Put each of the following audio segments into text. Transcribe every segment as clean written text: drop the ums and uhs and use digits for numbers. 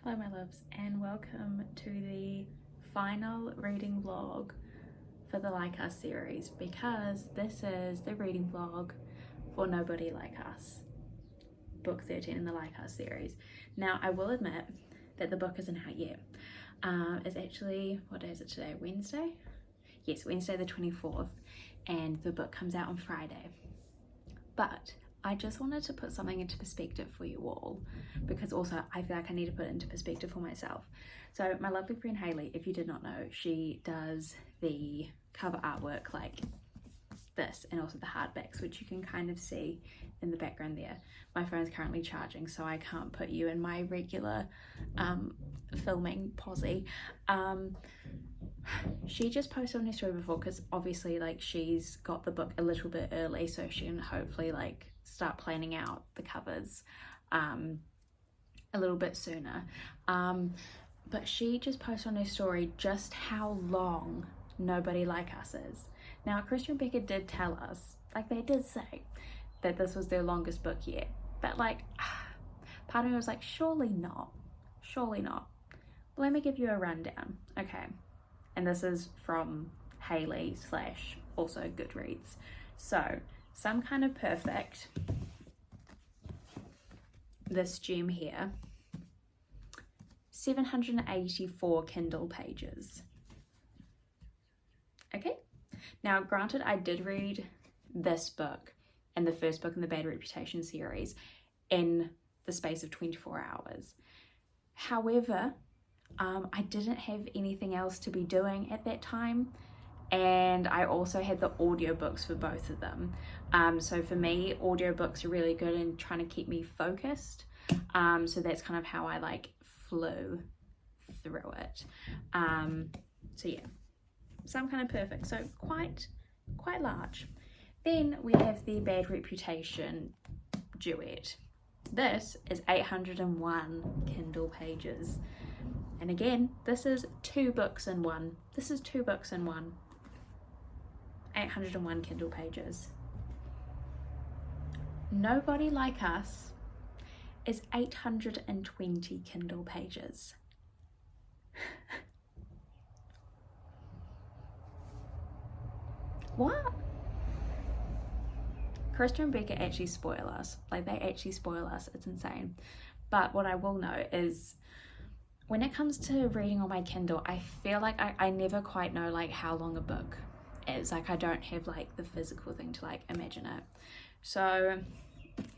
Hello my loves, and welcome to the final reading vlog for the Like Us series, because this is the reading vlog for Nobody Like Us, book 13 in the Like Us series. Now I will admit that the book isn't out yet. It's actually, what day is it today? Wednesday? Yes, Wednesday the 24th, and the book comes out on Friday. But I just wanted to put something into perspective for you all, because also I feel like I need to put it into perspective for myself. So my lovely friend Hayley, if you did not know, she does the cover artwork like this, and also the hardbacks, which you can kind of see in the background there. My phone's currently charging, so I can't put you in my regular filming posy. She just posted on her story before, because obviously like she's got the book a little bit early, so she can hopefully like start planning out the covers a little bit sooner. But she just posted on her story just how long Nobody Like Us is. Now Christian Becker did tell us, like they did say, that this was their longest book yet, but like part of me was like, surely not, surely not. Let me give you a rundown. Okay, and this is from Hayley / also Goodreads. So Some Kind of Perfect, this gem here, 784 Kindle pages. Okay, now granted I did read this book and the first book in the Bad Reputation series in the space of 24 hours. However, I didn't have anything else to be doing at that time, and I also had the audiobooks for both of them. So for me, audiobooks are really good in trying to keep me focused. So that's kind of how I like flew through it. So yeah, Some Kind of Perfect, so quite large. Then we have the Bad Reputation duet. This is 801 Kindle pages. And again, this is two books in one. 801 Kindle pages. Nobody Like Us is 820 Kindle pages. What? Christian Becker actually spoil us. Like, they actually spoil us. It's insane. But what I will know is, when it comes to reading on my Kindle, I feel like I never quite know like how long a book is. Like, I don't have like the physical thing to like imagine it. So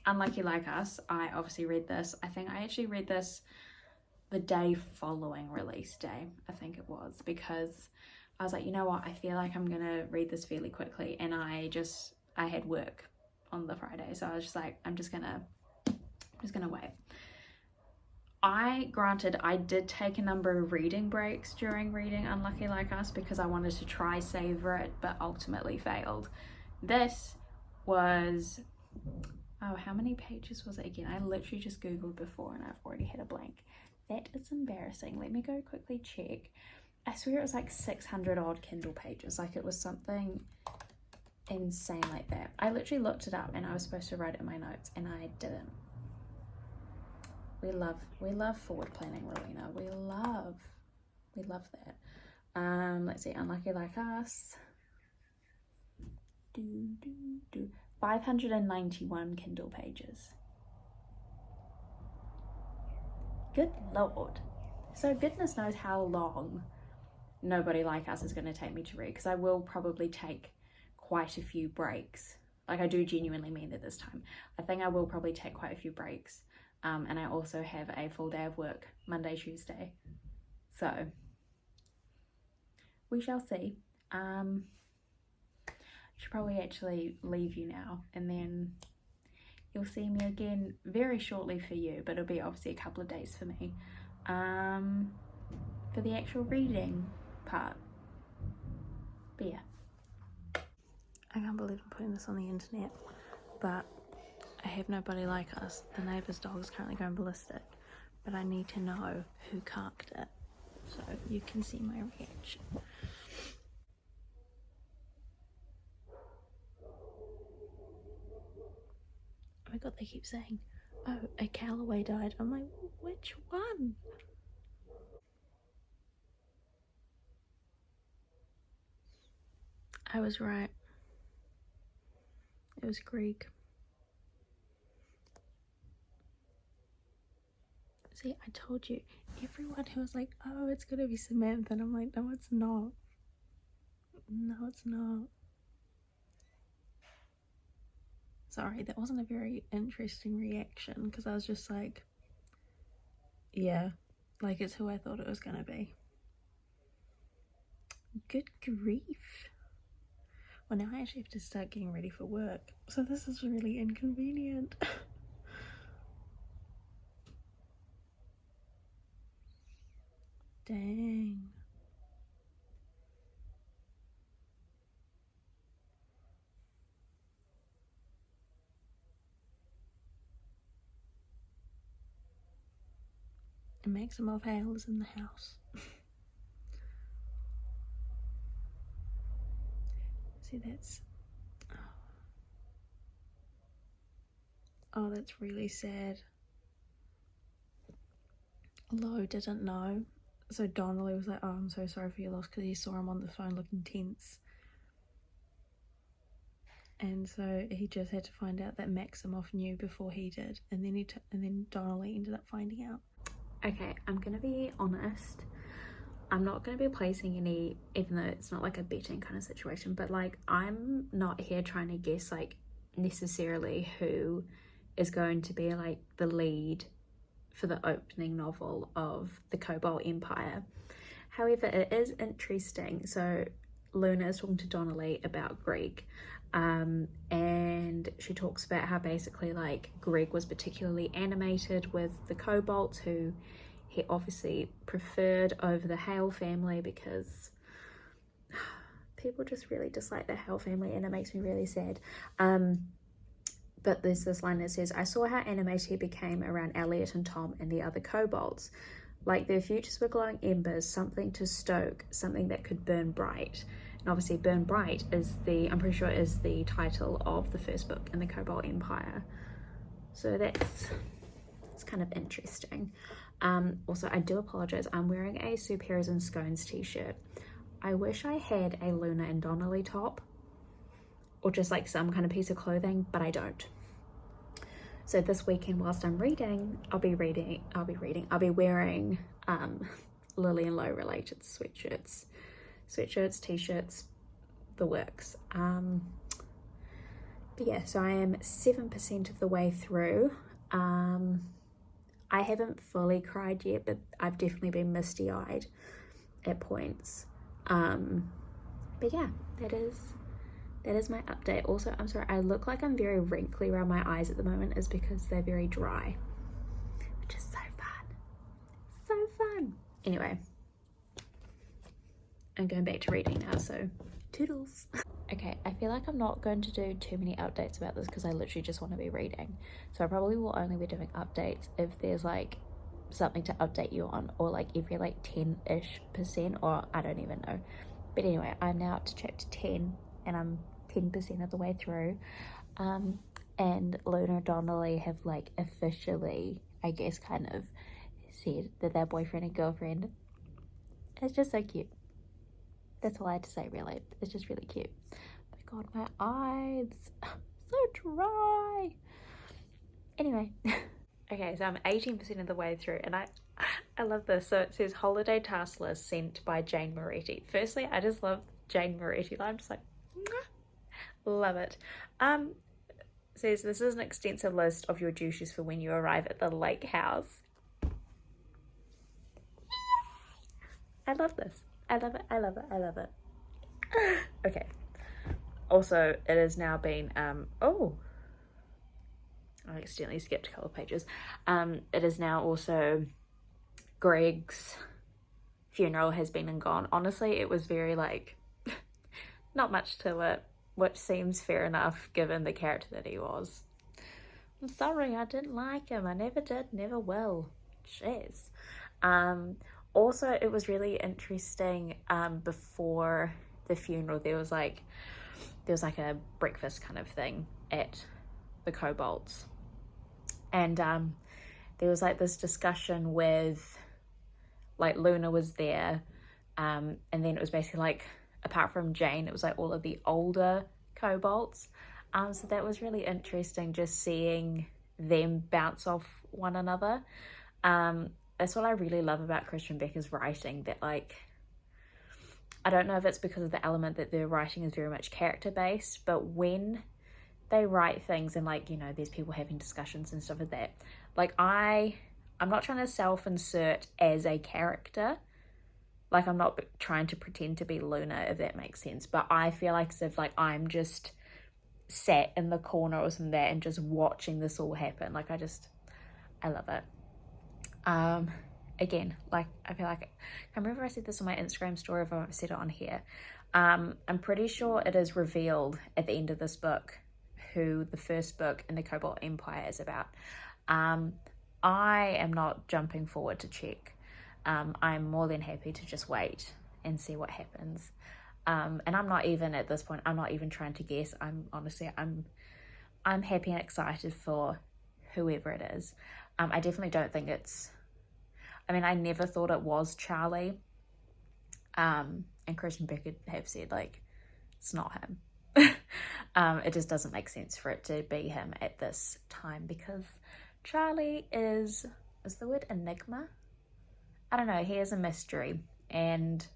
Unlucky Like Us, I obviously read this. I think I actually read this the day following release day, I think it was, because I was like, you know what, I feel like I'm gonna read this fairly quickly, and I had work on the Friday, so I was just like, I'm just gonna wait. Granted, I did take a number of reading breaks during reading Unlucky Like Us because I wanted to try savor it, but ultimately failed. This was, oh, how many pages was it again? I literally just googled before and I've already had a blank. That is embarrassing. Let me go quickly check. I swear it was like 600 odd Kindle pages. Like, it was something insane like that. I literally looked it up and I was supposed to write it in my notes and I didn't. We love forward planning, Rowena. We love that. Let's see, Unlucky Like Us. 591 Kindle pages. Good Lord. So goodness knows how long Nobody Like Us is going to take me to read, because I will probably take quite a few breaks. Like, I do genuinely mean that this time. I think I will probably take quite a few breaks. And I also have a full day of work Monday, Tuesday. So we shall see. I should probably actually leave you now, and then you'll see me again very shortly for you, but it'll be obviously a couple of days for me, for the actual reading part. But yeah, I can't believe I'm putting this on the internet, but I have Nobody Like Us. The neighbour's dog is currently going ballistic, but I need to know who carked it so you can see my reaction. Oh my god, they keep saying, oh, a Callaway died. I'm like, which one? I was right. It was Greg. See, I told you. Everyone who was like, oh, it's gonna be Samantha, and I'm like, no, it's not. No, it's not. Sorry, that wasn't a very interesting reaction, because I was just like, yeah, like it's who I thought it was gonna be. Good grief. Well, now I actually have to start getting ready for work, so this is really inconvenient. Dang. A maximum of hails in the house. See, that's... Oh, that's really sad. Lo didn't know. So Donnelly was like, oh, I'm so sorry for your loss, because he saw him on the phone looking tense. And so he just had to find out that Maximoff knew before he did, and then Donnelly ended up finding out. Okay, I'm gonna be honest. I'm not gonna be placing any, even though it's not like a betting kind of situation, but like I'm not here trying to guess like necessarily who is going to be like the lead for the opening novel of the Cobalt Empire. However, it is interesting. So Luna is talking to Donnelly about Greg, and she talks about how basically like Greg was particularly animated with the Cobalts, who he obviously preferred over the Hale family, because people just really dislike the Hale family, and it makes me really sad. But there's this line that says, I saw how animated he became around Elliot and Tom and the other Cobalts. Like their futures were glowing embers, something to stoke, something that could burn bright. And obviously Burn Bright is I'm pretty sure is the title of the first book in the Cobalt Empire. So it's kind of interesting. Also, I do apologize. I'm wearing a Superheroes and Scones t-shirt. I wish I had a Luna and Donnelly top, or just like some kind of piece of clothing, but I don't. So this weekend, whilst I'm reading, I'll be wearing Lily and Lo related sweatshirts, t-shirts, the works. But yeah, so I am 7% of the way through. I haven't fully cried yet, but I've definitely been misty-eyed at points. But yeah, that is my update. Also, I'm sorry, I look like I'm very wrinkly around my eyes at the moment, is because they're very dry, which is so fun. Anyway, I'm going back to reading now, so toodles. Okay, I feel like I'm not going to do too many updates about this, because I literally just want to be reading. So I probably will only be doing updates if there's like something to update you on, or like every like 10-ish%, or I don't even know. But anyway, I'm now up to chapter 10, and I'm 10% of the way through. And Luna and Donnelly have like officially, I guess, kind of said that they're boyfriend and girlfriend. It's just so cute. That's all I had to say, really. It's just really cute. Oh my god, my eyes, so dry. Anyway. Okay, so I'm 18% of the way through, and I love this. So it says holiday task list sent by Jane Moretti. Firstly, I just love Jane Moretti. I'm just like, love it. Says this is an extensive list of your duties for when you arrive at the lake house. I love this. I love it. Okay. Also, it has now been I accidentally skipped a couple of pages. It is now also Greg's funeral has been and gone. Honestly, it was very like not much to it, which seems fair enough given the character that he was. I'm sorry, I didn't like him. I never did, never will. Jeez. Also, it was really interesting. Before the funeral, there was like a breakfast kind of thing at the Cobalts, and there was like this discussion with like Luna was there, and then it was basically like apart from Jane, it was like all of the older kobolds. So that was really interesting, just seeing them bounce off one another. That's what I really love about Christian Becker's writing, that like, I don't know if it's because of the element that their writing is very much character based, but when they write things and like, you know, there's people having discussions and stuff like that, like I'm not trying to self-insert as a character. Like, I'm not trying to pretend to be Luna, if that makes sense, but I feel like as if like I'm just sat in the corner or something there and just watching this all happen. Like, I love it. Again, like, I feel like, I remember I said this on my Instagram story, if I said it on here. I'm pretty sure it is revealed at the end of this book who the first book in the Cobalt Empire is about. I am not jumping forward to check. I'm more than happy to just wait and see what happens. And I'm not even at this point, I'm not even trying to guess. I'm happy and excited for whoever it is. I definitely don't think I never thought it was Charlie. And Christian Becker have said, like, it's not him. It just doesn't make sense for it to be him at this time, because Charlie is the word enigma? I don't know, he is a mystery, and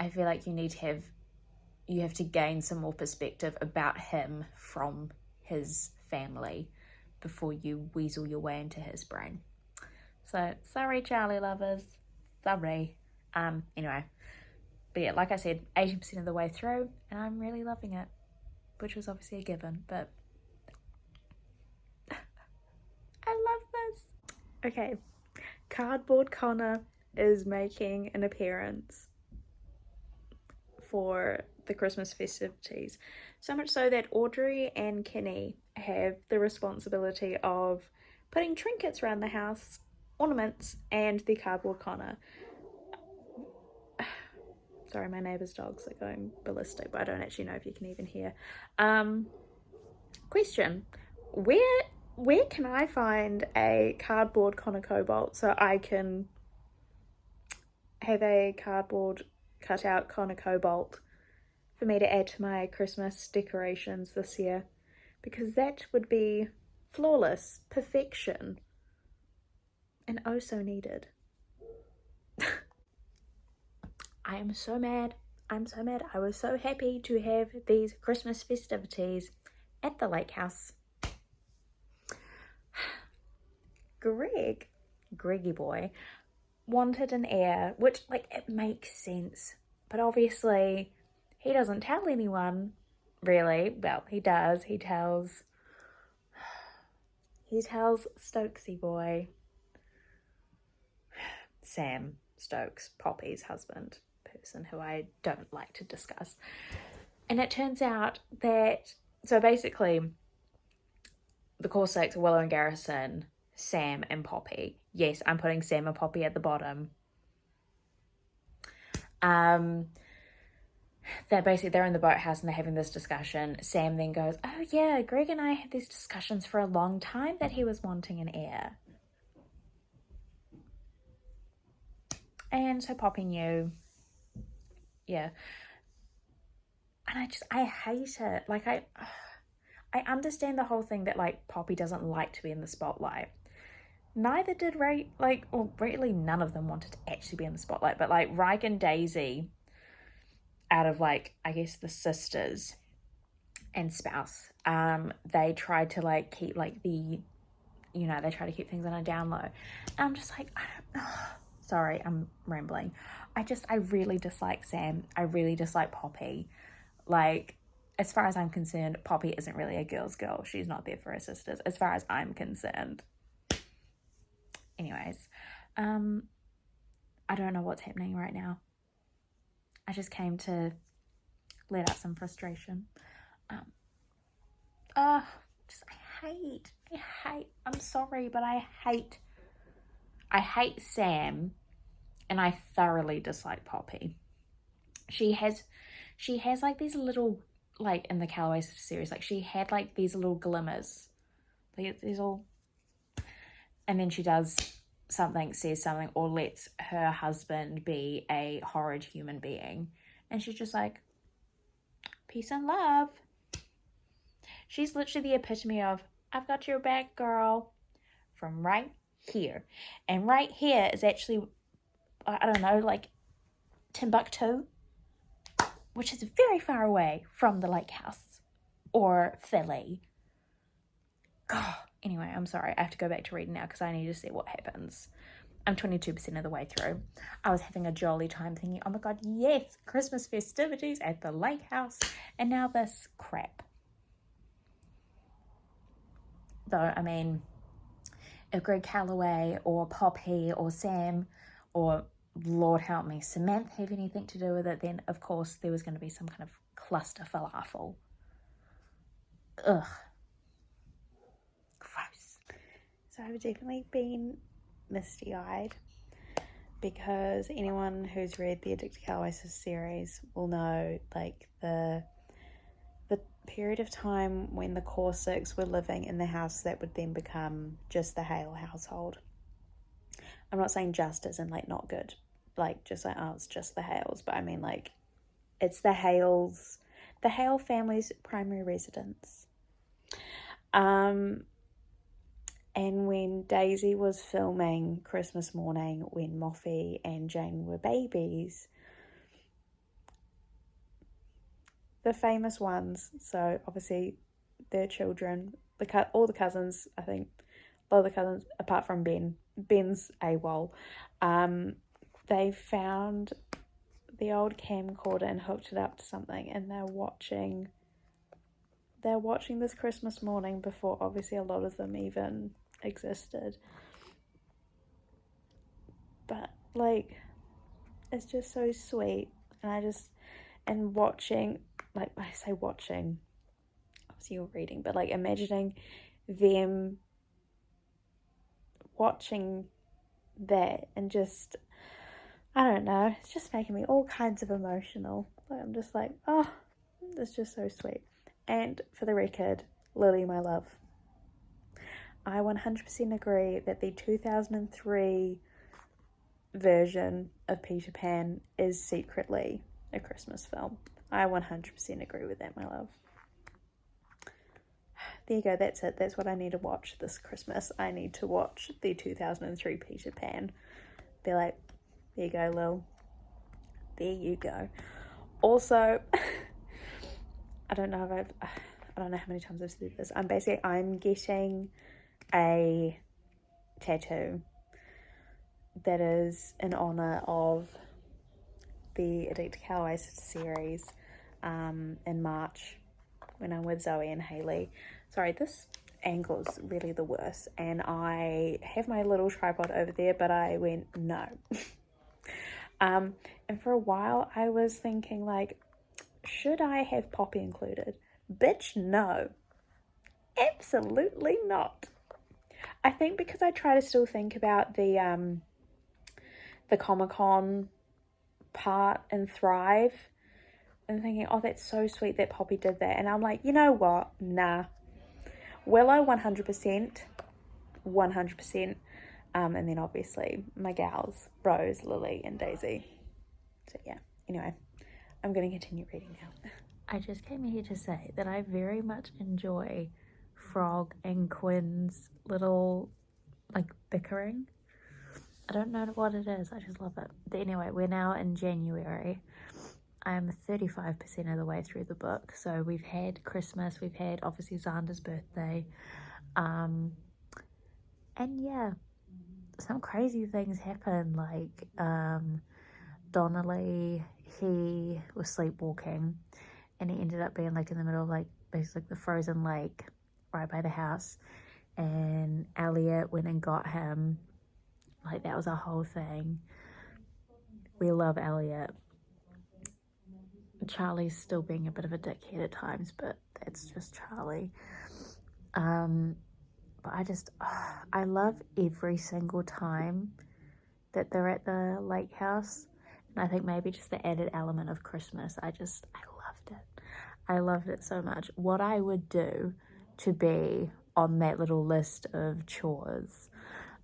I feel like you have to gain some more perspective about him from his family before you weasel your way into his brain. So, sorry, Charlie lovers. Sorry. Anyway. But yeah, like I said, 80% of the way through, and I'm really loving it, which was obviously a given, but I love this. Okay. Cardboard Connor is making an appearance for the Christmas festivities. So much so that Audrey and Kenny have the responsibility of putting trinkets around the house, ornaments, and the Cardboard Connor. Sorry, my neighbour's dogs are going ballistic, but I don't actually know if you can even hear. Question. Where can I find a cardboard Connor Cobalt so I can have a cardboard cutout Connor Cobalt for me to add to my Christmas decorations this year? Because that would be flawless perfection and oh so needed. I am so mad. I'm so mad. I was so happy to have these Christmas festivities at the lake house. Greggy boy, wanted an heir, which, like, it makes sense. But obviously, he doesn't tell anyone, really. Well, he does. He tells Stokesy boy, Sam Stokes, Poppy's husband, person who I don't like to discuss. And it turns out that, so basically, the Corsairs are Willow and Garrison, Sam and Poppy. Yes, I'm putting Sam and Poppy at the bottom. They're in the boathouse and they're having this discussion. Sam then goes, oh yeah, Greg and I had these discussions for a long time that he was wanting an heir. And so Poppy knew. Yeah. And I hate it. Like, I understand the whole thing that, like, Poppy doesn't like to be in the spotlight. Neither did Ray, like, or really none of them wanted to actually be in the spotlight, but, like, Ryke and Daisy, out of, like, I guess the sisters and spouse, they tried to, like, keep, like, they try to keep things on a down low. And I'm just like, I don't know. Sorry, I'm rambling. I really dislike Sam. I really dislike Poppy. Like, as far as I'm concerned, Poppy isn't really a girl's girl. She's not there for her sisters, as far as I'm concerned. Anyways, I don't know what's happening right now. I just came to let out some frustration. I'm sorry, but I hate Sam, and I thoroughly dislike Poppy. She has like these little, like, in the Callaways series, like, she had like these little glimmers, like these all, and then she says something, or lets her husband be a horrid human being, And she's just like, peace and love. She's literally the epitome of, I've got your back, girl, from right here. And right here is actually, I don't know, like Timbuktu, which is very far away from the lake house, or Philly. God. Anyway, I'm sorry. I have to go back to reading now because I need to see what happens. I'm 22% of the way through. I was having a jolly time thinking, oh my God, yes, Christmas festivities at the lake house. And now this crap. Though, I mean, if Greg Calloway or Poppy or Sam or, Lord help me, Samantha have anything to do with it, then of course there was going to be some kind of cluster falafel. Ugh. Gross. So I've definitely been misty-eyed because anyone who's read the Addicted Calloway series will know, like, the period of time when the core six were living in the house that would then become just the Hale household. I'm not saying just as in, like, not good, like, just like, oh, it's just the Hales, but I mean, like, it's the Hale family's primary residence. And when Daisy was filming Christmas Morning, when Moffy and Jane were babies, the famous ones, so obviously their children, all the cousins, I think, all the cousins, apart from Ben's AWOL, they found the old camcorder and hooked it up to something, and they're watching this Christmas Morning before obviously a lot of them even existed. But, like, it's just so sweet, and watching, like, I say watching, obviously you're reading, but, like, imagining them watching that and just, I don't know, it's just making me all kinds of emotional. Like, I'm just like, oh, it's just so sweet. And for the record, Lily, my love, I 100% agree that the 2003 version of Peter Pan is secretly a Christmas film. I 100% agree with that, my love. There you go, that's it. That's what I need to watch this Christmas. I need to watch the 2003 Peter Pan. Be like, there you go, Lil. There you go. Also, I don't know how many times I've said this. I'm getting a tattoo that is in honor of the Addicted Calloway series in March when I'm with Zoe and Haley. Sorry, this angle is really the worst, and I have my little tripod over there, but I went no. And for a while I was thinking, like, should I have Poppy included? Bitch, no. Absolutely not. I think because I try to still think about the Comic-Con part and Thrive, and thinking, oh, that's so sweet that Poppy did that. And I'm like, you know what? Nah. Willow, 100%. 100%. And then obviously my gals, Rose, Lily, and Daisy. So yeah, anyway, I'm going to continue reading now. I just came here to say that I very much enjoy Frog and Quinn's little, like, bickering. I don't know what it is, I just love it. But anyway, we're now in January. I am 35% of the way through the book. So we've had Christmas, we've had obviously Xander's birthday. And yeah, some crazy things happen, like Donnelly, he was sleepwalking and he ended up being, like, in the middle of, like, basically the frozen lake right by the house, and Elliot went and got him. Like, that was a whole thing. We love Elliot. Charlie's still being a bit of a dickhead at times, but that's just Charlie. But I love every single time that they're at the lake house. And I think maybe just the added element of Christmas, I loved it. I loved it so much. What I would do to be on that little list of chores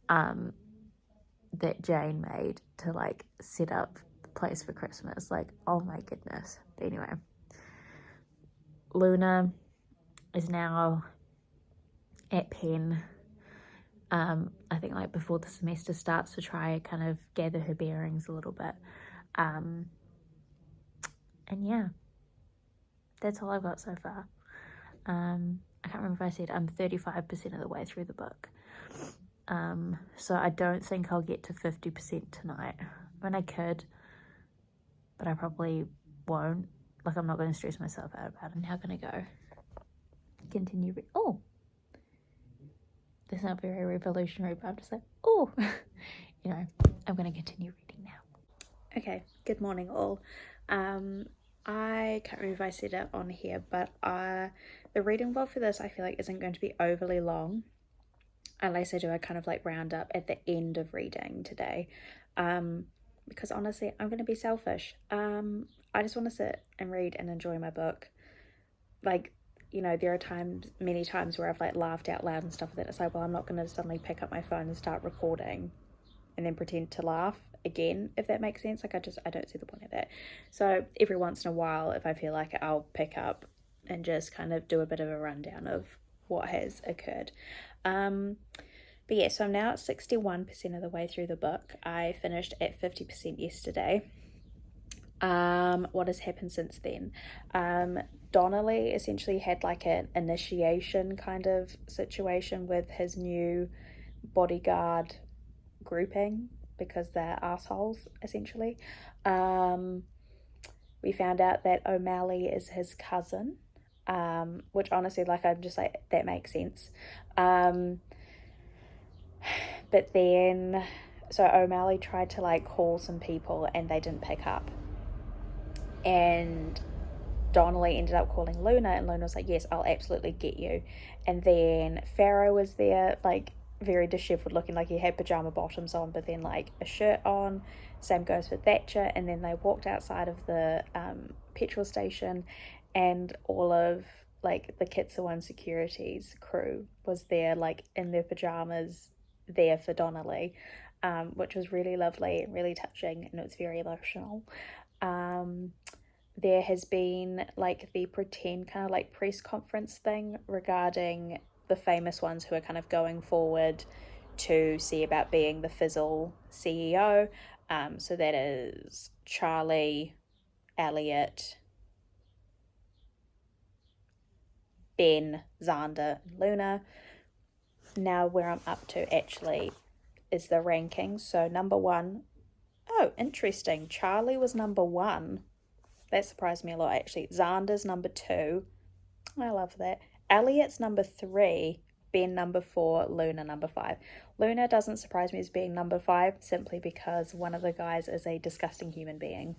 that Jane made to, like, set up perfect place for Christmas. Like, oh my goodness. But anyway, Luna is now at Penn. I think like before the semester starts, to try kind of gather her bearings a little bit. And yeah, that's all I've got so far. I can't remember if I said I'm 35% of the way through the book. So I don't think I'll get to 50% tonight. I mean, I could, but I probably won't. Like, I'm not going to stress myself out about it. I'm now going to go continue. Oh, that's not very revolutionary, but I'm just like, oh, you know, I'm going to continue reading now. Okay, good morning all. I can't remember if I said it on here, but the reading vlog for this I feel like isn't going to be overly long, unless I do a kind of like round up at the end of reading today, because honestly I'm going to be selfish. I just want to sit and read and enjoy my book. Like, you know, there are many times where I've like laughed out loud and stuff like that. It's like, well, I'm not going to suddenly pick up my phone and start recording and then pretend to laugh again, if that makes sense. Like, I don't see the point of that. So every once in a while, if I feel like it, I'll pick up and just kind of do a bit of a rundown of what has occurred. But yeah, so I'm now at 61% of the way through the book. I finished at 50% yesterday. What has happened since then? Donnelly essentially had like an initiation kind of situation with his new bodyguard grouping, because they're assholes essentially. We found out that O'Malley is his cousin, which honestly, like, I'm just like, that makes sense. But then, so O'Malley tried to like call some people and they didn't pick up, and Donnelly ended up calling Luna, and Luna was like, yes, I'll absolutely get you. And then Farrow was there, like very disheveled looking, like he had pajama bottoms on but then like a shirt on. Same goes for Thatcher. And then they walked outside of the petrol station, and all of like the Kitsawan Securities crew was there, like in their pajamas, there for Donnelly, which was really lovely and really touching, and it was very emotional. There has been like the pretend kind of like press conference thing regarding the famous ones who are kind of going forward to see about being the Fizzle CEO. So that is Charlie, Elliot, Ben, Xander, and Luna. Now where I'm up to actually is the rankings. So number 1, oh, interesting, Charlie was number 1. That surprised me a lot, actually. Xander's number 2. I love that. Elliot's number 3. Ben number 4. Luna number 5. Luna doesn't surprise me as being number 5, simply because one of the guys is a disgusting human being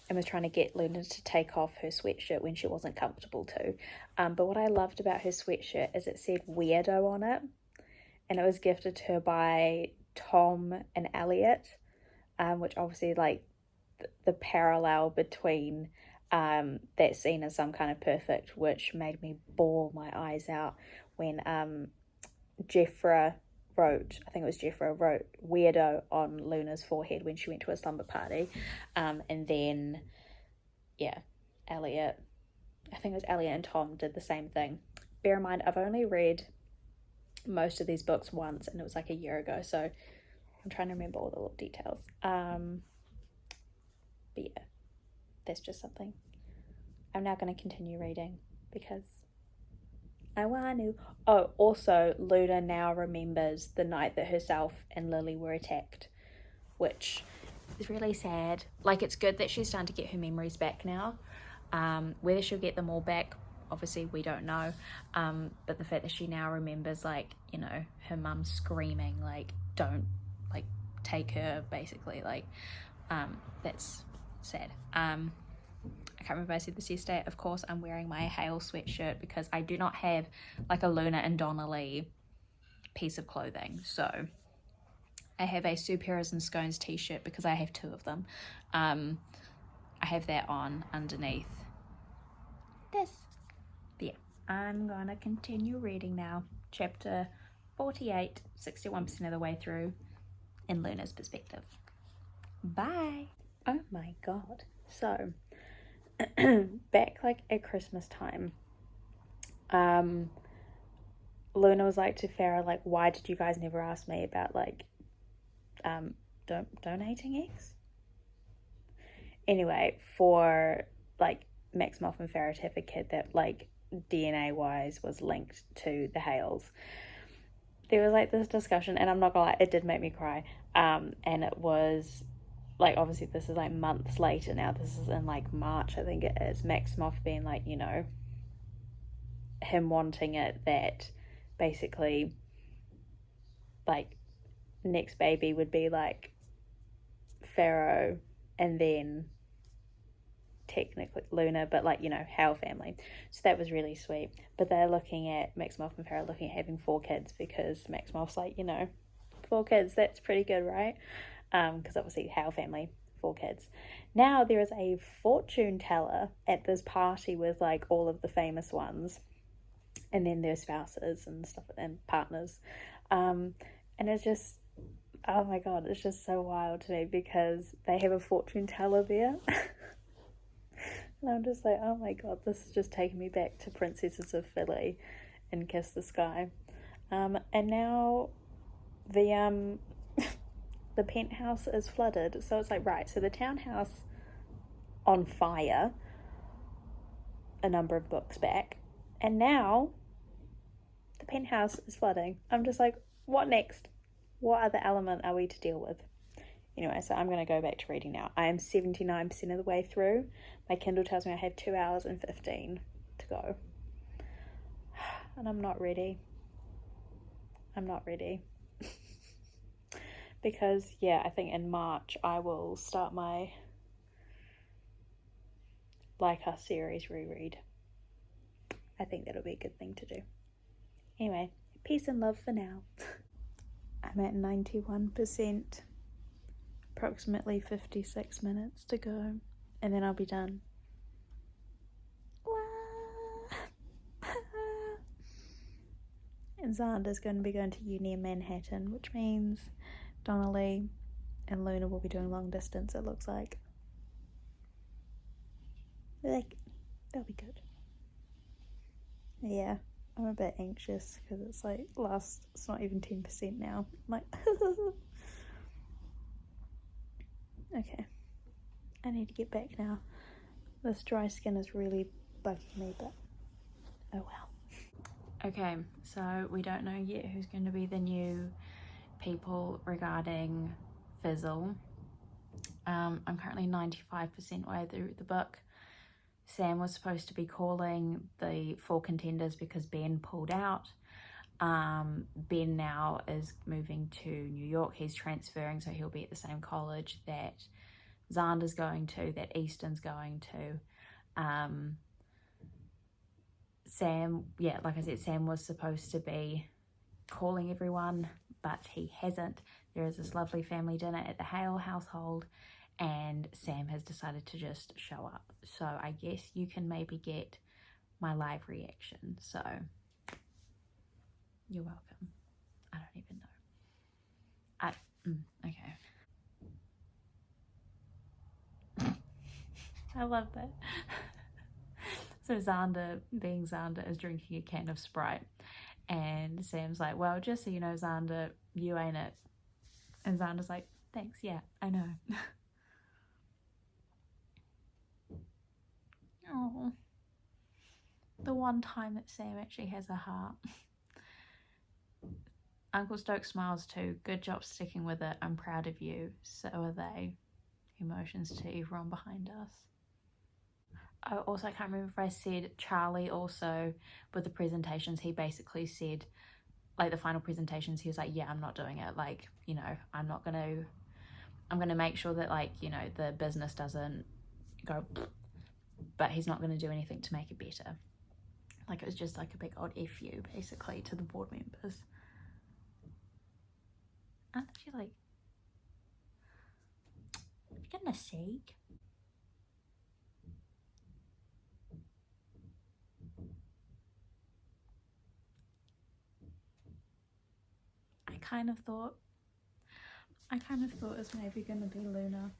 and was trying to get Luna to take off her sweatshirt when she wasn't comfortable to. But what I loved about her sweatshirt is it said weirdo on it, and it was gifted to her by Tom and Elliot, which obviously, like, the parallel between that scene and Some Kind of Perfect, which made me bawl my eyes out when Jeffra wrote, I think it was Jeffra, wrote weirdo on Luna's forehead when she went to a slumber party. And then, yeah, Elliot, I think it was Elliot and Tom did the same thing. Bear in mind, I've only read most of these books once, and it was like a year ago, so I'm trying to remember all the little details. But yeah, that's just something. I'm now going to continue reading because I want to. Oh, also, Luna now remembers the night that herself and Lily were attacked, which is really sad. Like, it's good that she's starting to get her memories back now. Whether she'll get them all back, obviously we don't know. But the fact that she now remembers, like, you know, her mum screaming, like, don't, like, take her, basically, like, that's sad. I can't remember if I said this yesterday. Of course, I'm wearing my Hale sweatshirt because I do not have like a Luna and Donnelly piece of clothing. So I have a Sue Perez and Scones t-shirt because I have 2 of them. I have that on underneath this. But yeah, I'm gonna continue reading now. Chapter 48, 61% of the way through, in Luna's perspective. Bye. Oh my god. So, back like at Christmas time, Luna was like to Farah, like, why did you guys never ask me about like donating eggs? Anyway, for like Maximoff and Farah to have a kid that like DNA wise was linked to the Hales, there was like this discussion, and I'm not gonna lie, it did make me cry. And it was like, obviously this is like months later now. This is in like March, I think it is. Maximoff being like, you know, him wanting it, that basically like next baby would be like Pharaoh, and then technically Luna, but like, you know, Hale family. So that was really sweet. But they're looking at Maximoff and Pharaoh looking at having 4 kids, because Maximoff's like, you know, 4 kids, that's pretty good, right? Because obviously Hale family, 4 kids. Now there is a fortune teller at this party with like all of the famous ones, and then their spouses and stuff, and partners. And it's just, oh my god, it's just so wild to me because they have a fortune teller there. And I'm just like, oh my god, this is just taking me back to Princesses of Philly and Kiss the Sky. And now the the penthouse is flooded. So it's like, right, so the townhouse on fire a number of books back, and now the penthouse is flooding. I'm just like, what next? What other element are we to deal with? Anyway, so I'm going to go back to reading now. I am 79% of the way through. My Kindle tells me I have 2 hours and 15 to go. And I'm not ready. I'm not ready. Because, yeah, I think in March I will start my Like Us series reread. I think that'll be a good thing to do. Anyway, peace and love for now. I'm at 91%. Approximately 56 minutes to go, and then I'll be done. And Xander's going to be going to uni in Manhattan, which means Donnelly and Luna will be doing long distance, it looks like. That'll be good. Yeah, I'm a bit anxious because it's like it's not even 10% now. I'm like, okay, I need to get back now. This dry skin is really bugging me, but oh well. Okay, so we don't know yet who's going to be the new people regarding Fizzle. I'm currently 95% way through the book. Sam was supposed to be calling the 4 contenders because Ben pulled out. Ben now is moving to New York. He's transferring, so he'll be at the same college that Xander's going to, that Easton's going to. Sam, yeah, like I said, Sam was supposed to be calling everyone, but he hasn't. There is this lovely family dinner at the Hale household, and Sam has decided to just show up. So I guess you can maybe get my live reaction. So you're welcome. I don't even know. Okay. I love that. So Xander, being Xander, is drinking a can of Sprite. And Sam's like, well, just so you know, Xander, you ain't it. And Xander's like, thanks, yeah, I know. Oh, the one time that Sam actually has a heart. Uncle Stokes smiles too. Good job sticking with it. I'm proud of you. So are they. Emotions to everyone behind us. Oh, also, I can't remember if I said Charlie also, with the presentations, he basically said, like the final presentations, he was like, yeah, I'm not doing it. Like, you know, I'm going to make sure that, like, you know, the business doesn't go, but he's not going to do anything to make it better. Like, it was just like a big old F you, basically, to the board members. Aren't you like, for goodness sake? I kind of thought, I kind of thought it was maybe going to be Luna.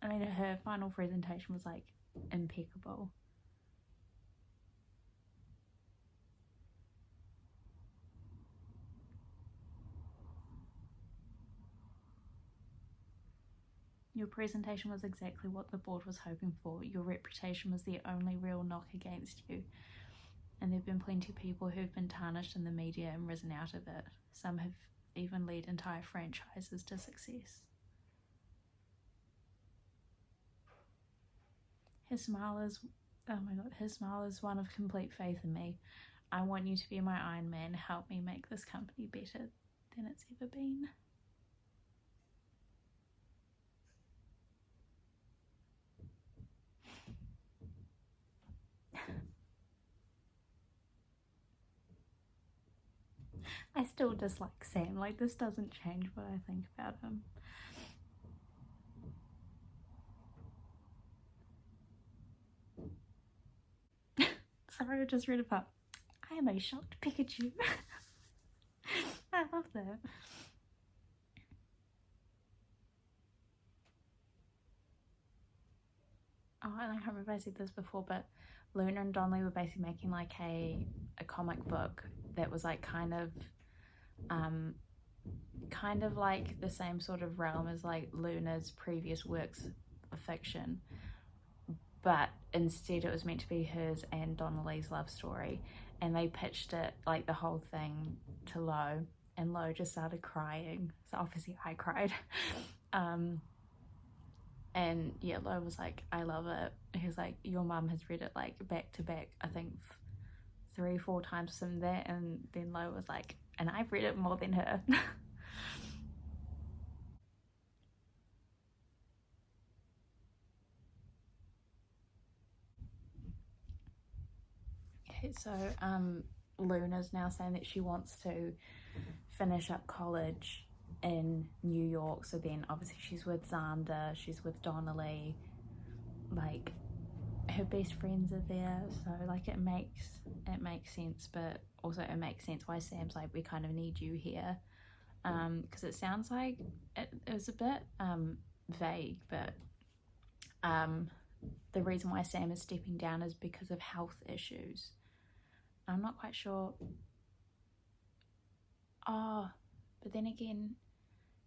I mean, her final presentation was like impeccable. Your presentation was exactly what the board was hoping for. Your reputation was the only real knock against you. And there have been plenty of people who've been tarnished in the media and risen out of it. Some have even led entire franchises to success. His smile is, oh my god, his smile is one of complete faith in me. I want you to be my Iron Man. Help me make this company better than it's ever been. I still dislike Sam. Like, this doesn't change what I think about him. Sorry, I just read about I am a shocked Pikachu. I love that. Oh, and I can't remember if I said this before, but Luna and Donnelly were basically making like a comic book that was like kind of like the same sort of realm as like Luna's previous works of fiction, but instead it was meant to be hers and Donnelly's love story, and they pitched it, like the whole thing, to Lo, and Lo just started crying, so obviously I cried. And yeah, Lo was like, I love it. He was like, your mum has read it like back to back, I think 3-4 times from that. And then Lo was like, and I've read it more than her. Okay, so Luna's now saying that she wants to finish up college in New York. So then obviously she's with Xander, she's with Donnelly, like her best friends are there, so like it makes sense, but also it makes sense why Sam's like, we kind of need you here, because it sounds like it was a bit vague, but the reason why Sam is stepping down is because of health issues. I'm not quite sure. Oh, but then again,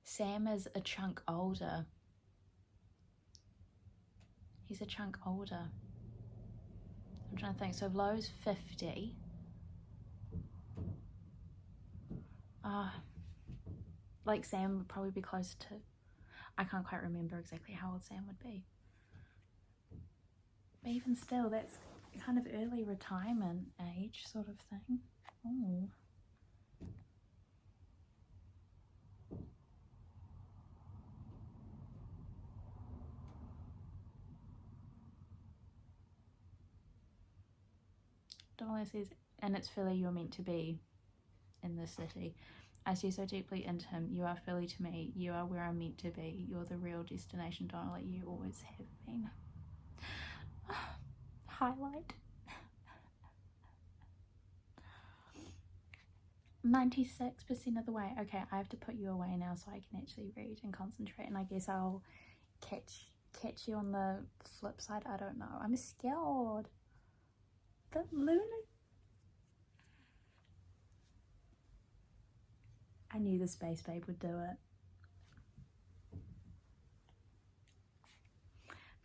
Sam is a chunk older. He's a chunk older. I'm trying to think. So Lo's 50. Like Sam would probably be closer to, I can't quite remember exactly how old Sam would be. But even still, that's kind of early retirement age sort of thing. Oh. Donnelly says, and it's Philly you're meant to be in this city. I see so deeply into him. You are Philly to me. You are where I'm meant to be. You're the real destination, Donnelly. You always have been. Highlight. 96% of the way. Okay, I have to put you away now so I can actually read and concentrate, and I guess I'll catch you on the flip side. I don't know. I'm scared. The Luna. I knew the Space Babe would do it.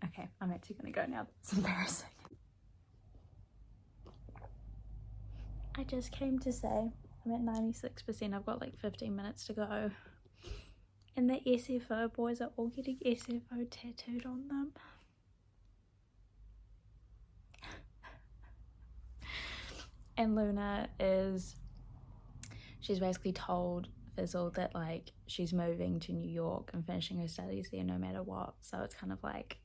Okay, I'm actually gonna go now. That's embarrassing. I just came to say I'm at 96%. I've got like 15 minutes to go. And the SFO boys are all getting SFO tattooed on them. And Luna she's basically told Fizzle that like she's moving to New York and finishing her studies there no matter what. So it's kind of like,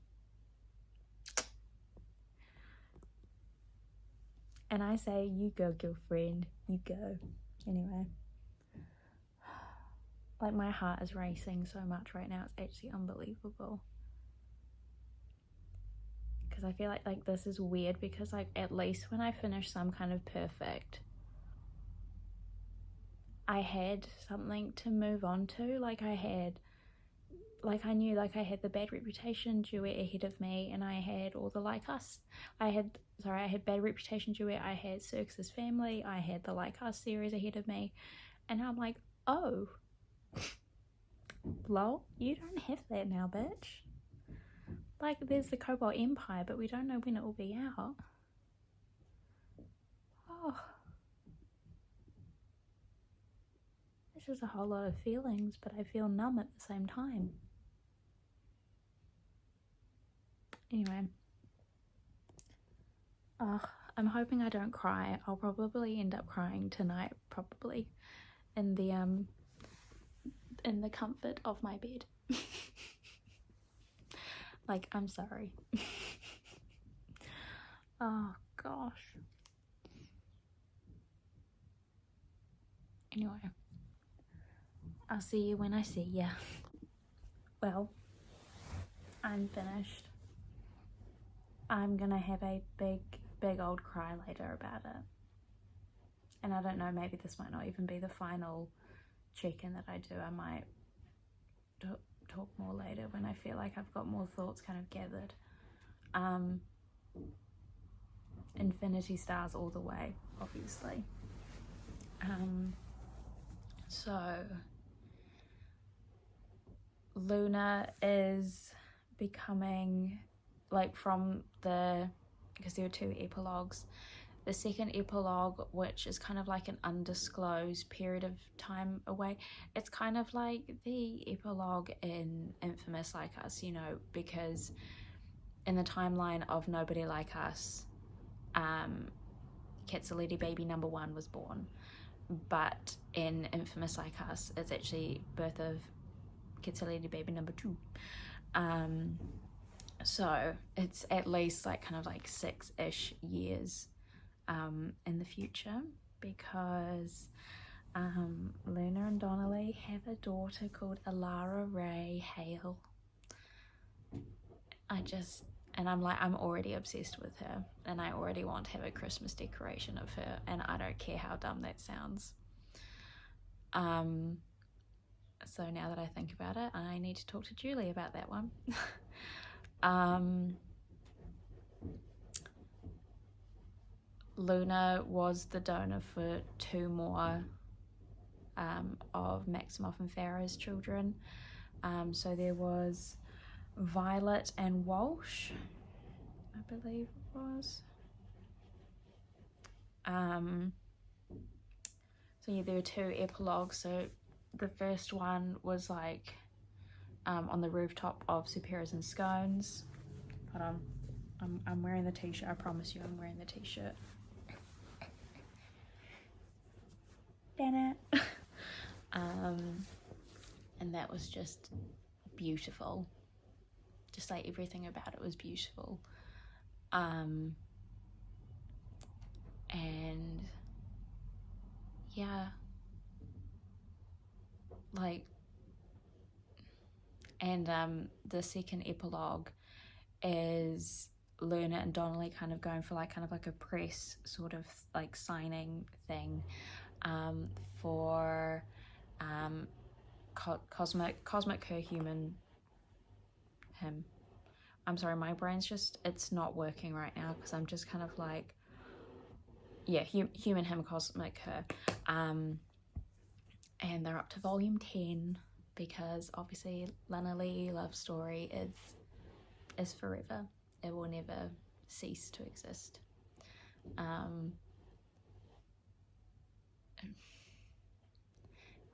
and I say, you go, girlfriend, you go. Anyway, like my heart is racing so much right now. It's actually unbelievable. Because I feel like this is weird, because like at least when I finish some kind of perfect, I had something to move on to. Like I had like I knew like I had the Bad Reputation duet ahead of me, and I had all the Like Us. I had Bad Reputation duet, I had Circus's Family, I had the Like Us series ahead of me, and I'm like, oh, lol, you don't have that now, bitch. Like, there's the Cobalt Empire, but we don't know when it will be out. Oh, it's just a whole lot of feelings, but I feel numb at the same time. Anyway, I'm hoping I don't cry. I'll probably end up crying tonight, probably, in the comfort of my bed. Like, I'm sorry. Oh gosh. Anyway, I'll see you when I see ya. Well, I'm finished. I'm gonna have a big old cry later about it. And I don't know, maybe this might not even be the final check-in that I do. I might talk more later when I feel like I've got more thoughts kind of gathered. Infinity Stars all the way, obviously. So Luna is becoming, like, from because there are 2 epilogues, the second epilogue, which is kind of like an undisclosed period of time away, it's kind of like the epilogue in Infamous Like Us, you know, because in the timeline of Nobody Like Us, Kitsalidi baby number 1 was born, but in Infamous Like Us, it's actually birth of Kitsalidi baby number 2. So it's at least like kind of like 6-ish years in the future, because Luna and Donnelly have a daughter called Alara Ray Hale. I'm already obsessed with her, and I already want to have a Christmas decoration of her, and I don't care how dumb that sounds. So now that I think about it, I need to talk to Julie about that one. Luna was the donor for 2 more of Maximoff and Farah's children. So there was Violet and Walsh, I believe it was. So yeah, there were 2 epilogues. So the first one was like on the rooftop of Superheroes and Scones. Hold on, I'm wearing the t-shirt. I promise you, I'm wearing the t-shirt. Damn it. And that was just beautiful. Just like everything about it was beautiful. And yeah, like, and the second epilogue is Luna and Donnelly kind of going for like a press sort of like signing thing for Cosmic Her Human Him. I'm sorry, my brain's just, it's not working right now because I'm just kind of like, yeah, Human Him, Cosmic Her. And they're up to volume 10 because obviously Lana Lee love story is forever. It will never cease to exist.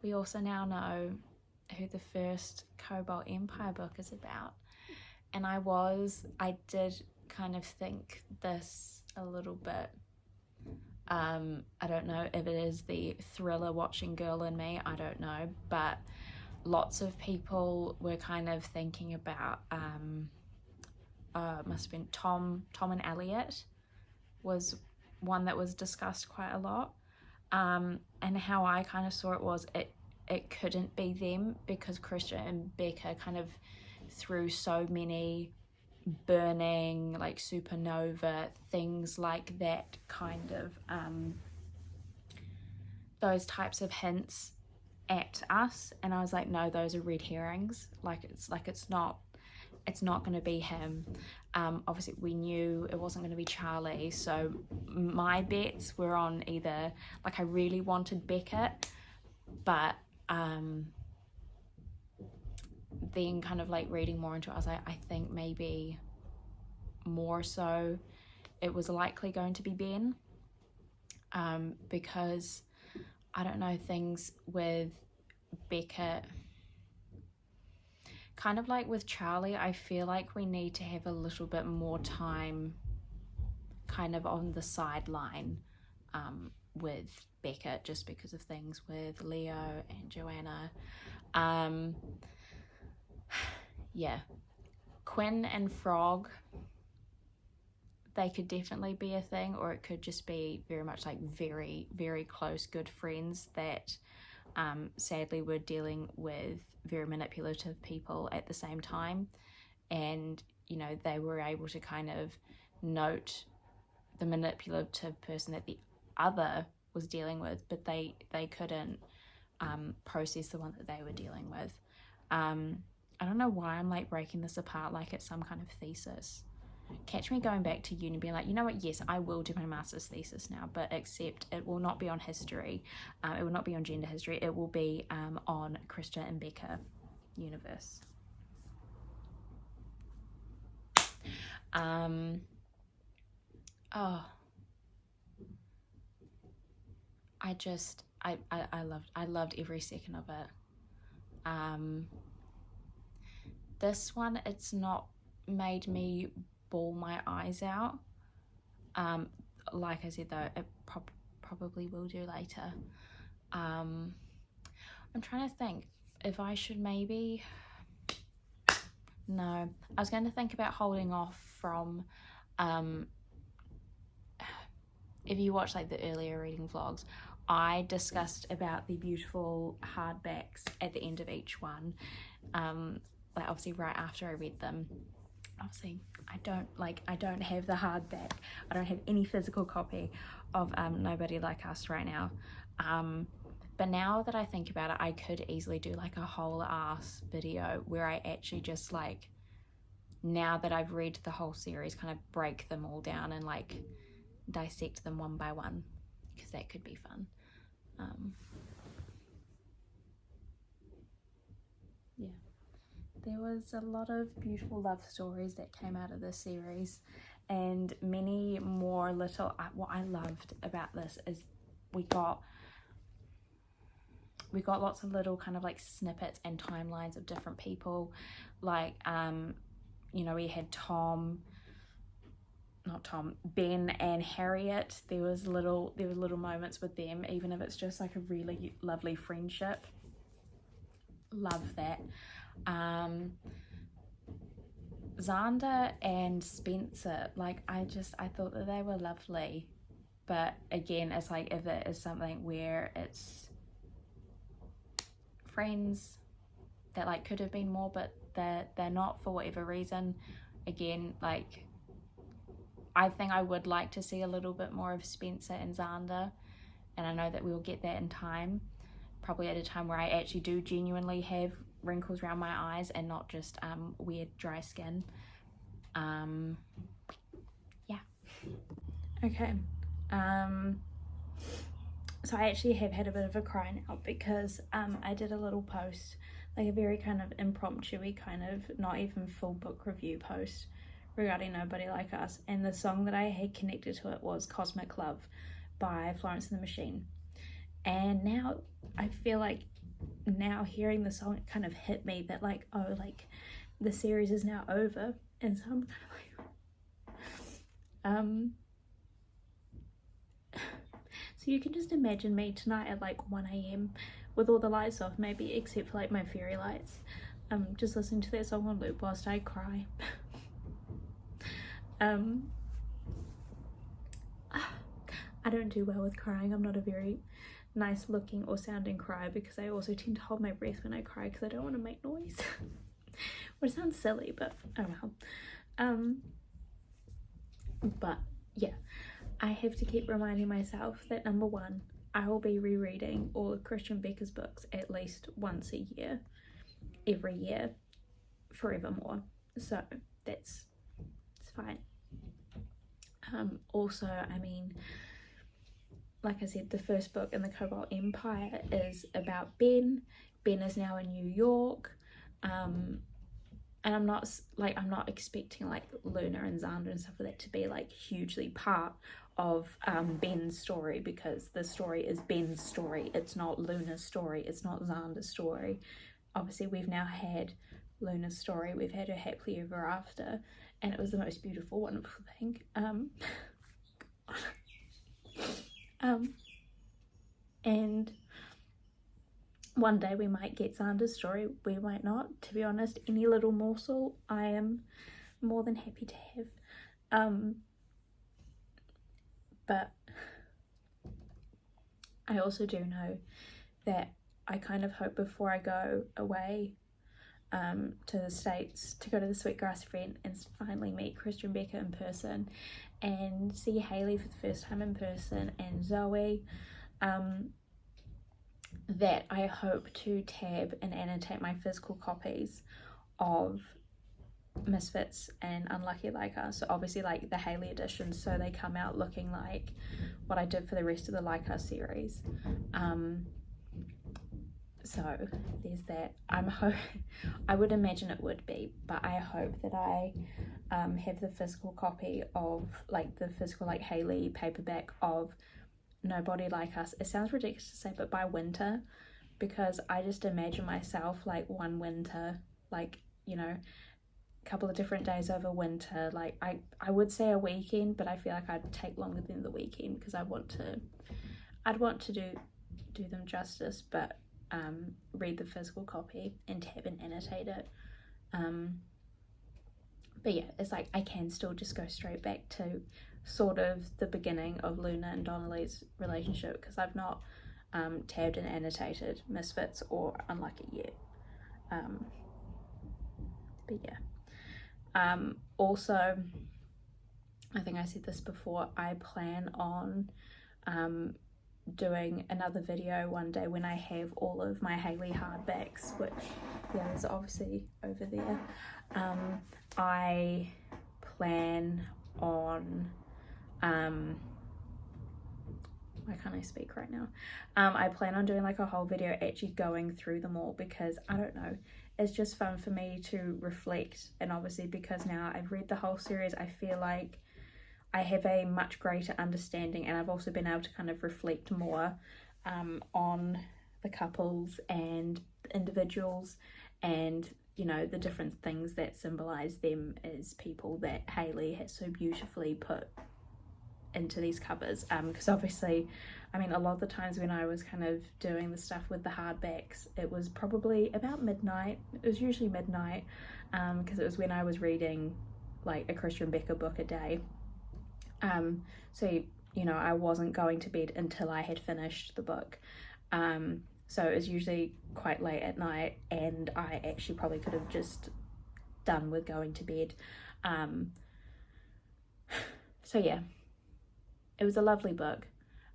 We also now know who the first Cobalt Empire book is about. And I did kind of think this a little bit. I don't know if it is the thriller watching girl in me, I don't know, but lots of people were kind of thinking about must have been Tom and Elliot was one that was discussed quite a lot, and how I kind of saw it was it couldn't be them because Christian and Becca kind of threw so many burning, like supernova things like that, kind of those types of hints at us, and I was like, no, those are red herrings. Like it's not going to be him. Obviously we knew it wasn't going to be Charlie, so my bets were on either, like, I really wanted Beckett, but then kind of like reading more into it, I was like, I think maybe more so it was likely going to be Ben, because I don't know, things with Beckett, kind of like with Charlie, I feel like we need to have a little bit more time kind of on the sideline with Beckett, just because of things with Leo and Joanna. Yeah, Quinn and Frog, they could definitely be a thing, or it could just be very much like very, very close, good friends that sadly were dealing with very manipulative people at the same time, and you know, they were able to kind of note the manipulative person that the other was dealing with, but they couldn't process the one that they were dealing with. I don't know why I'm like breaking this apart like it's some kind of thesis. Catch me going back to uni being like, you know what, yes, I will do my master's thesis now, but except it will not be on history, it will not be on gender history, it will be on Krista and Becca universe. I loved every second of it. This one, it's not made me bawl my eyes out. Like I said though, it probably will do later. I'm trying to think if I should maybe... No, I was going to think about holding off from... if you watch like the earlier reading vlogs, I discussed about the beautiful hardbacks at the end of each one. Like obviously right after I read them. Obviously I don't have the hardback. I don't have any physical copy of Nobody Like Us right now. But now that I think about it, I could easily do like a whole ass video where I actually just like, now that I've read the whole series, kind of break them all down and like dissect them one by one, because that could be fun. Yeah, there was a lot of beautiful love stories that came out of this series, and many more little... What I loved about this is we got lots of little kind of like snippets and timelines of different people, like you know, we had Ben and Harriet. There were little moments with them, even if it's just like a really lovely friendship. Love that. Xander and Spencer, like I thought that they were lovely, but again, it's like, if it is something where it's friends that like could have been more, but they're not for whatever reason, again, like I think I would like to see a little bit more of Spencer and Xander, and I know that we will get that in time, probably at a time where I actually do genuinely have wrinkles around my eyes and not just weird dry skin. Yeah. Okay. So I actually have had a bit of a cry now, because I did a little post, like a very kind of impromptu-y, kind of not even full book review post regarding Nobody Like Us, and the song that I had connected to it was Cosmic Love by Florence and the Machine. And now I feel like, now hearing the song, it kind of hit me that like, oh, like the series is now over, and so I'm kind of like so you can just imagine me tonight at like 1 a.m. with all the lights off, maybe except for like my fairy lights, just listening to that song on loop whilst I cry. I don't do well with crying. I'm not a very nice looking or sounding cry, because I also tend to hold my breath when I cry because I don't want to make noise. Which sounds silly, but oh well. But yeah, I have to keep reminding myself that number one, I will be rereading all of Christian Becker's books at least once a year, every year, forevermore. So it's fine. Also, I mean, like I said, the first book in the Cobalt Empire is about Ben. Ben is now in New York. And I'm not expecting like Luna and Xander and stuff like that to be like hugely part of Ben's story, because the story is Ben's story. It's not Luna's story. It's not Xander's story. Obviously, we've now had Luna's story. We've had her happily ever after, and it was the most beautiful, wonderful thing. And one day we might get Xander's story, we might not. To be honest, any little morsel I am more than happy to have. But I also do know that I kind of hope before I go away to the States to go to the Sweetgrass event and finally meet Christian Becker in person and see Hayley for the first time in person, and Zoe, that I hope to tab and annotate my physical copies of Misfits and Unlucky Like Us. So obviously like the Hayley editions, so they come out looking like what I did for the rest of the Like Us series. So there's that. I would imagine it would be, but I hope that I have the physical copy of like the physical like Hayley paperback of Nobody Like Us. It sounds ridiculous to say, but by winter, because I just imagine myself like one winter, like, you know, a couple of different days over winter, like I would say a weekend, but I feel like I'd take longer than the weekend because I'd want to do them justice, but read the physical copy and tab and annotate it. But yeah, it's like I can still just go straight back to sort of the beginning of Luna and Donnelly's relationship, because I've not tabbed and annotated Misfits or Unlucky yet. But yeah. Also, I think I said this before, I plan on doing another video one day when I have all of my Hayley hardbacks, which yeah, is obviously over there. I plan on why can't I speak right now? I plan on doing like a whole video actually going through them all, because I don't know, it's just fun for me to reflect, and obviously because now I've read the whole series, I feel like I have a much greater understanding, and I've also been able to kind of reflect more on the couples and individuals, and you know, the different things that symbolize them as people that Hayley has so beautifully put into these covers. Because obviously, I mean, a lot of the times when I was kind of doing the stuff with the hardbacks, it was probably about midnight. It was usually midnight, because it was when I was reading like a Christian Becker book a day. So you know, I wasn't going to bed until I had finished the book. So it was usually quite late at night, and I actually probably could have just done with going to bed. So yeah, it was a lovely book.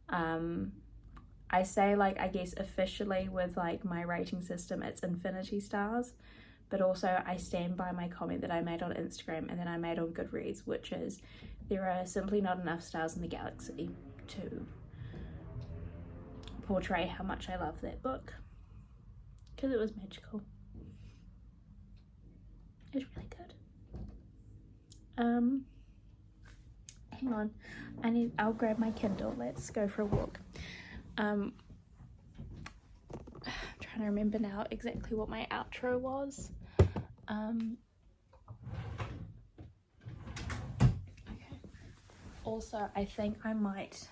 I say, like, I guess officially with like my rating system, it's infinity stars, but also I stand by my comment that I made on Instagram and then I made on Goodreads, which is there are simply not enough stars in the galaxy to portray how much I love that book, because it was magical. It's really good. Hang on, I'll grab my Kindle, let's go for a walk. I'm trying to remember now exactly what my outro was. Okay. Also, I think I might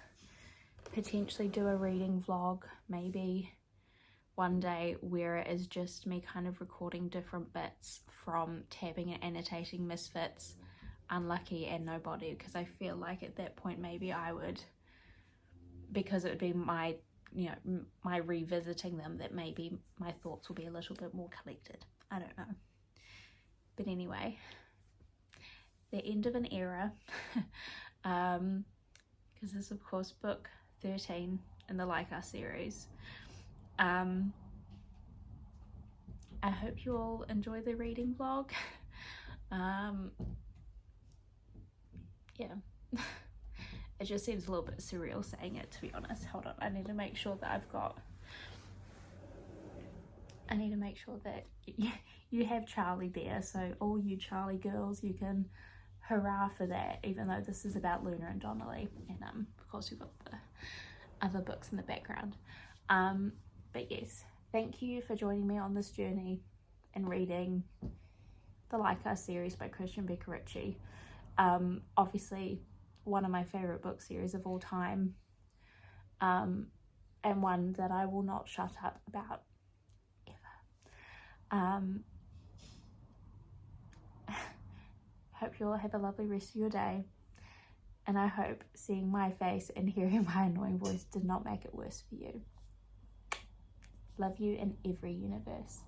potentially do a reading vlog maybe one day where it is just me kind of recording different bits from tabbing and annotating Misfits, Unlucky and Nobody, because I feel like at that point maybe I would, because it would be my, you know, my revisiting them, that maybe my thoughts will be a little bit more collected. I don't know. But anyway, the end of an era, because this is of course book 13 in the Like Us series. I hope you all enjoy the reading vlog. Yeah. It just seems a little bit surreal saying it, to be honest. Hold on, I need to make sure that you have Charlie there, so all you Charlie girls, you can hurrah for that, even though this is about Luna and Donnelly, and of course we've got the other books in the background. But yes, thank you for joining me on this journey and reading the Like Us series by Christian Becker Ritchie. Obviously one of my favorite book series of all time, and one that I will not shut up about ever. Hope you all have a lovely rest of your day, and I hope seeing my face and hearing my annoying voice did not make it worse for you. Love you in every universe.